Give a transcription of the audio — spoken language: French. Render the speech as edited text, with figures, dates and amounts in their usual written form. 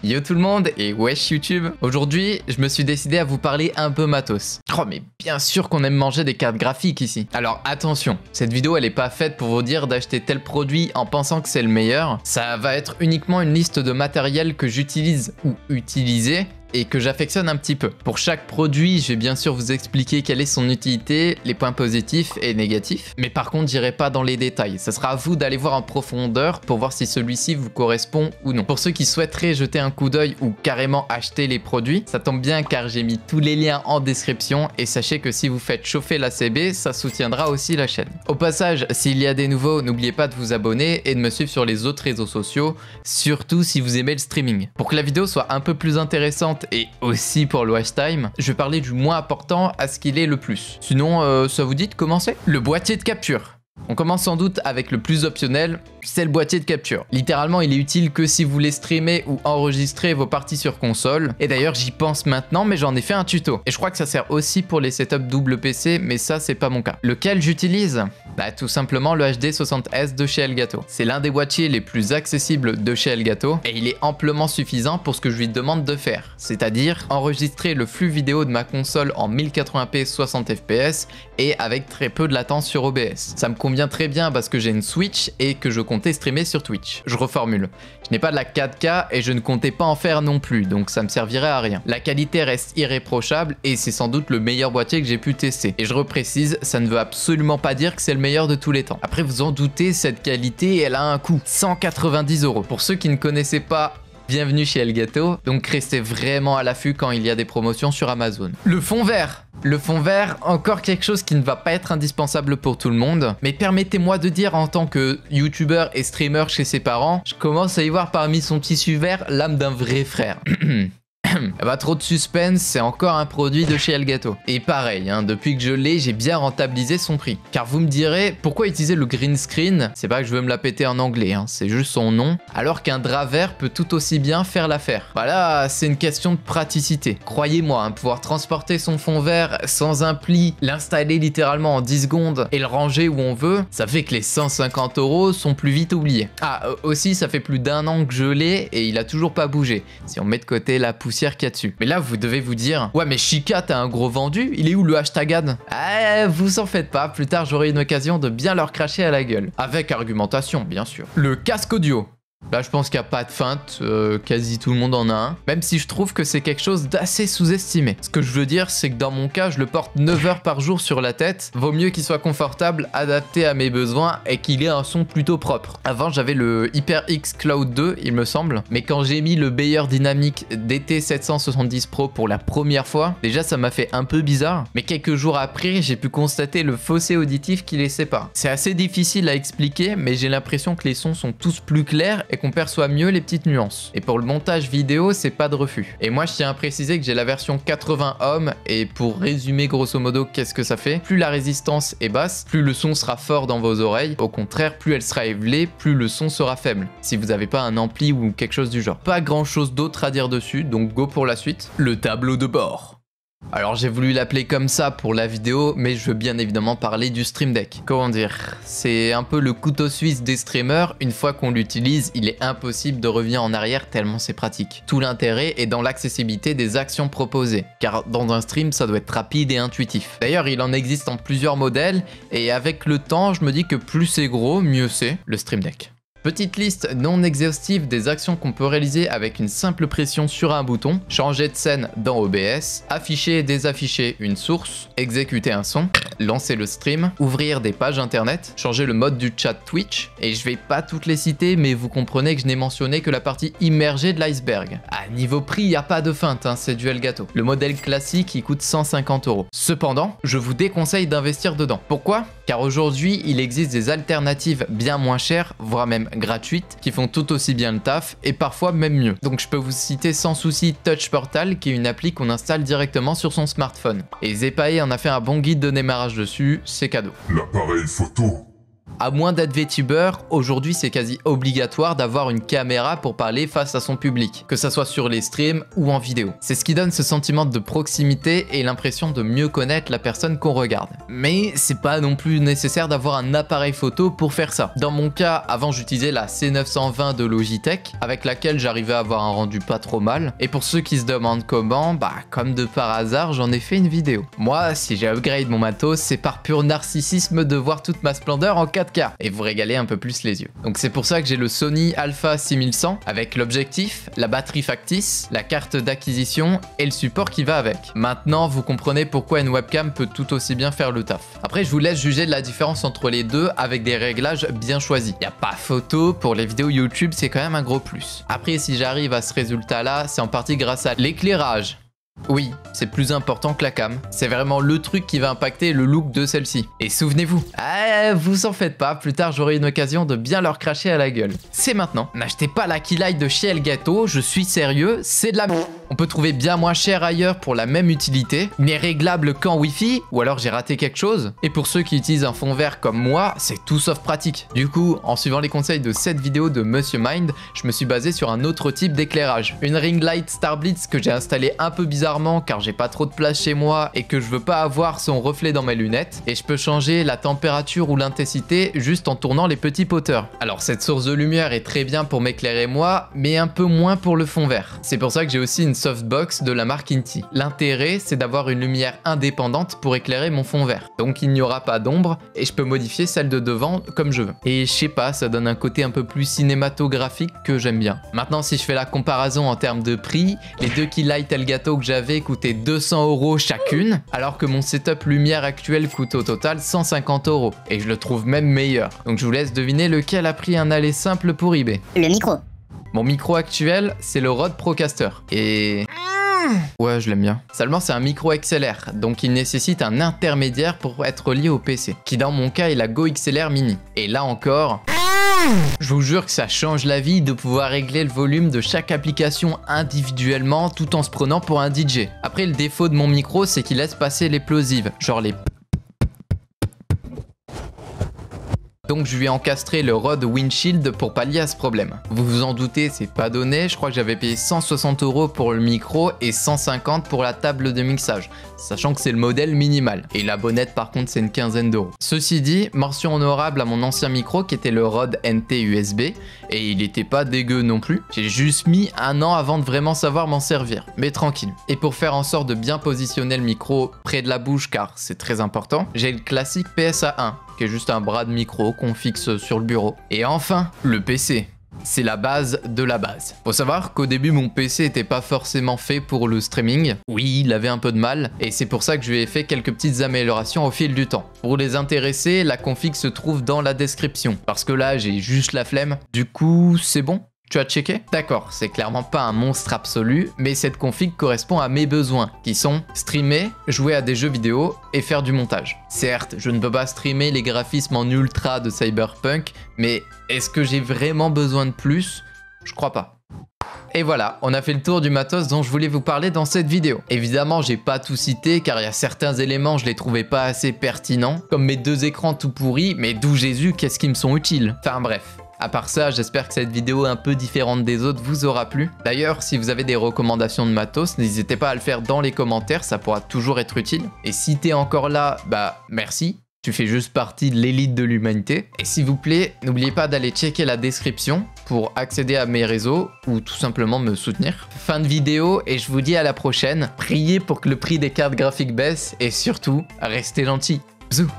Yo tout le monde et wesh YouTube. Aujourd'hui, je me suis décidé à vous parler un peu matos. Oh mais bien sûr qu'on aime manger des cartes graphiques ici. Alors attention, cette vidéo elle est pas faite pour vous dire d'acheter tel produit en pensant que c'est le meilleur. Ça va être uniquement une liste de matériel que j'utilise ou utiliser et que j'affectionne un petit peu. Pour chaque produit, je vais bien sûr vous expliquer quelle est son utilité, les points positifs et négatifs. Mais par contre, j'irai pas dans les détails. Ce sera à vous d'aller voir en profondeur pour voir si celui-ci vous correspond ou non. Pour ceux qui souhaiteraient jeter un coup d'œil ou carrément acheter les produits, ça tombe bien car j'ai mis tous les liens en description et sachez que si vous faites chauffer la CB, ça soutiendra aussi la chaîne. Au passage, s'il y a des nouveaux, n'oubliez pas de vous abonner et de me suivre sur les autres réseaux sociaux, surtout si vous aimez le streaming. Pour que la vidéo soit un peu plus intéressante et aussi pour le watch time, je vais parler du moins important à ce qu'il est le plus. Sinon, ça vous dit de commencer? Le boîtier de capture. On commence sans doute avec le plus optionnel, c'est le boîtier de capture. Littéralement, il est utile que si vous voulez streamer ou enregistrer vos parties sur console. Et d'ailleurs, j'y pense maintenant, mais j'en ai fait un tuto. Et je crois que ça sert aussi pour les setups double PC, mais ça, c'est pas mon cas. Lequel j'utilise? Bah, tout simplement le HD60S de chez Elgato. C'est l'un des boîtiers les plus accessibles de chez Elgato, et il est amplement suffisant pour ce que je lui demande de faire. C'est-à-dire enregistrer le flux vidéo de ma console en 1080p 60 fps et avec très peu de latence sur OBS. Ça me convient très bien parce que j'ai une Switch et que je comptais streamer sur Twitch. Je reformule. Je n'ai pas de la 4K et je ne comptais pas en faire non plus, donc ça me servirait à rien. La qualité reste irréprochable et c'est sans doute le meilleur boîtier que j'ai pu tester. Et je reprécise, ça ne veut absolument pas dire que c'est le meilleur de tous les temps. Après, vous en doutez, cette qualité, elle a un coût. 190 €. Pour ceux qui ne connaissaient pas, bienvenue chez Elgato, donc restez vraiment à l'affût quand il y a des promotions sur Amazon. Le fond vert. Le fond vert, encore quelque chose qui ne va pas être indispensable pour tout le monde, mais permettez-moi de dire en tant que youtubeur et streamer chez ses parents, je commence à y voir parmi son tissu vert l'âme d'un vrai frère. Bah, trop de suspense, c'est encore un produit de chez Elgato. Et pareil, depuis que je l'ai, j'ai bien rentabilisé son prix. Car vous me direz, pourquoi utiliser le green screen? C'est pas que je veux me la péter en anglais, c'est juste son nom. Alors qu'un drap vert peut tout aussi bien faire l'affaire. Voilà, c'est une question de praticité. Croyez-moi, pouvoir transporter son fond vert sans un pli, l'installer littéralement en 10 secondes et le ranger où on veut, ça fait que les 150 € sont plus vite oubliés. Ah, aussi, ça fait plus d'1 an que je l'ai et il a toujours pas bougé. Si on met de côté la poussière qu'il y a dessus. Mais là, vous devez vous dire, ouais, mais Chica, t'as un gros vendu, il est où le hashtag ad? Vous en faites pas, plus tard j'aurai une occasion de bien leur cracher à la gueule. Avec argumentation, bien sûr. Le casque audio. Là, je pense qu'il n'y a pas de feinte, quasi tout le monde en a un, même si je trouve que c'est quelque chose d'assez sous-estimé. Ce que je veux dire, c'est que dans mon cas, je le porte 9 heures par jour sur la tête, vaut mieux qu'il soit confortable, adapté à mes besoins et qu'il ait un son plutôt propre. Avant, j'avais le HyperX Cloud 2, il me semble, mais quand j'ai mis le Beyer Dynamic DT770 Pro pour la première fois, déjà ça m'a fait un peu bizarre, mais quelques jours après, j'ai pu constater le fossé auditif qui les sépare. C'est assez difficile à expliquer, mais j'ai l'impression que les sons sont tous plus clairs et qu'on perçoit mieux les petites nuances. Et pour le montage vidéo, c'est pas de refus. Et moi, je tiens à préciser que j'ai la version 80 ohms, et pour résumer grosso modo qu'est-ce que ça fait, plus la résistance est basse, plus le son sera fort dans vos oreilles. Au contraire, plus elle sera évelée, plus le son sera faible. Si vous n'avez pas un ampli ou quelque chose du genre. Pas grand chose d'autre à dire dessus, donc go pour la suite. Le tableau de bord. Alors j'ai voulu l'appeler comme ça pour la vidéo, mais je veux bien évidemment parler du Stream Deck. Comment dire? C'est un peu le couteau suisse des streamers, une fois qu'on l'utilise, il est impossible de revenir en arrière tellement c'est pratique. Tout l'intérêt est dans l'accessibilité des actions proposées, car dans un stream ça doit être rapide et intuitif. D'ailleurs il en existe en plusieurs modèles, et avec le temps je me dis que plus c'est gros, mieux c'est le Stream Deck. Petite liste non exhaustive des actions qu'on peut réaliser avec une simple pression sur un bouton, changer de scène dans OBS, afficher et désafficher une source, exécuter un son, lancer le stream, ouvrir des pages internet, changer le mode du chat Twitch, et je vais pas toutes les citer mais vous comprenez que je n'ai mentionné que la partie immergée de l'iceberg. À niveau prix, il n'y a pas de feinte, c'est du Elgato. Le modèle classique il coûte 150 €. Cependant, je vous déconseille d'investir dedans. Pourquoi? Car aujourd'hui, il existe des alternatives bien moins chères, voire même gratuites, qui font tout aussi bien le taf, et parfois même mieux. Donc je peux vous citer sans souci Touch Portal, qui est une appli qu'on installe directement sur son smartphone. Et Zepae en a fait un bon guide de démarrage dessus, c'est cadeau. L'appareil photo. À moins d'être VTuber, aujourd'hui c'est quasi obligatoire d'avoir une caméra pour parler face à son public, que ça soit sur les streams ou en vidéo. C'est ce qui donne ce sentiment de proximité et l'impression de mieux connaître la personne qu'on regarde. Mais c'est pas non plus nécessaire d'avoir un appareil photo pour faire ça. Dans mon cas, avant j'utilisais la C920 de Logitech, avec laquelle j'arrivais à avoir un rendu pas trop mal. Et pour ceux qui se demandent comment, bah comme de par hasard, j'en ai fait une vidéo. Moi, si j'ai upgrade mon matos, c'est par pur narcissisme de voir toute ma splendeur en 4K et vous régaler un peu plus les yeux. Donc c'est pour ça que j'ai le Sony Alpha 6100 avec l'objectif, la batterie factice, la carte d'acquisition et le support qui va avec. Maintenant, vous comprenez pourquoi une webcam peut tout aussi bien faire le taf. Après, je vous laisse juger de la différence entre les deux avec des réglages bien choisis. Y a pas photo, pour les vidéos YouTube, c'est quand même un gros plus. Après, si j'arrive à ce résultat-là, c'est en partie grâce à l'éclairage. Oui, c'est plus important que la cam. C'est vraiment le truc qui va impacter le look de celle-ci. Et souvenez-vous, vous en faites pas, plus tard j'aurai une occasion de bien leur cracher à la gueule. C'est maintenant. N'achetez pas la Keylight de chez Elgato, je suis sérieux, c'est de la merde. On peut trouver bien moins cher ailleurs pour la même utilité, n'est réglable qu'en Wi-Fi, ou alors j'ai raté quelque chose. Et pour ceux qui utilisent un fond vert comme moi, c'est tout sauf pratique. Du coup, en suivant les conseils de cette vidéo de Monsieur Mind, je me suis basé sur un autre type d'éclairage. Une ring light Starblitz que j'ai installée un peu bizarrement car j'ai pas trop de place chez moi et que je veux pas avoir son reflet dans mes lunettes. Et je peux changer la température ou l'intensité juste en tournant les petits poteurs. Alors cette source de lumière est très bien pour m'éclairer moi, mais un peu moins pour le fond vert. C'est pour ça que j'ai aussi une softbox de la marque Inti. L'intérêt, c'est d'avoir une lumière indépendante pour éclairer mon fond vert. Donc il n'y aura pas d'ombre et je peux modifier celle de devant comme je veux. Et je sais pas, ça donne un côté un peu plus cinématographique que j'aime bien. Maintenant, si je fais la comparaison en termes de prix, les deux Keylight Elgato que j'avais coûtaient 200 € chacune, alors que mon setup lumière actuel coûte au total 150 €. Et je le trouve même meilleur. Donc je vous laisse deviner lequel a pris un aller simple pour eBay. Le micro. Mon micro actuel, c'est le Rode Procaster. Et... ouais, je l'aime bien. Seulement, c'est un micro XLR, donc il nécessite un intermédiaire pour être relié au PC, qui dans mon cas est la Go XLR Mini. Et là encore... je vous jure que ça change la vie de pouvoir régler le volume de chaque application individuellement tout en se prenant pour un DJ. Après, le défaut de mon micro, c'est qu'il laisse passer les plosives, genre les... Donc je lui ai encastré le Rode Windshield pour pallier à ce problème. Vous vous en doutez, c'est pas donné, je crois que j'avais payé 160 € pour le micro et 150 pour la table de mixage, sachant que c'est le modèle minimal. Et la bonnette par contre c'est une quinzaine d'euros. Ceci dit, mention honorable à mon ancien micro qui était le Rode NT USB, et il était pas dégueu non plus. J'ai juste mis un an avant de vraiment savoir m'en servir, mais tranquille. Et pour faire en sorte de bien positionner le micro près de la bouche car c'est très important, j'ai le classique PSA1, qui est juste un bras de micro qu'on fixe sur le bureau. Et enfin, le PC. C'est la base de la base. Faut savoir qu'au début, mon PC était pas forcément fait pour le streaming. Oui, il avait un peu de mal, et c'est pour ça que je lui ai fait quelques petites améliorations au fil du temps. Pour les intéressés, la config se trouve dans la description, parce que là, j'ai juste la flemme. Du coup, c'est bon ? Tu as checké? D'accord, c'est clairement pas un monstre absolu, mais cette config correspond à mes besoins, qui sont streamer, jouer à des jeux vidéo et faire du montage. Certes, je ne peux pas streamer les graphismes en ultra de Cyberpunk, mais est-ce que j'ai vraiment besoin de plus? Je crois pas. Et voilà, on a fait le tour du matos dont je voulais vous parler dans cette vidéo. Évidemment, j'ai pas tout cité car il y a certains éléments je les trouvais pas assez pertinents, comme mes deux écrans tout pourris, mais d'où Jésus, qu'est-ce qui me sont utiles? Enfin bref. À part ça, j'espère que cette vidéo un peu différente des autres vous aura plu. D'ailleurs, si vous avez des recommandations de matos, n'hésitez pas à le faire dans les commentaires, ça pourra toujours être utile. Et si t'es encore là, bah merci. Tu fais juste partie de l'élite de l'humanité. Et s'il vous plaît, n'oubliez pas d'aller checker la description pour accéder à mes réseaux ou tout simplement me soutenir. Fin de vidéo et je vous dis à la prochaine. Priez pour que le prix des cartes graphiques baisse et surtout, restez gentils. Bisous.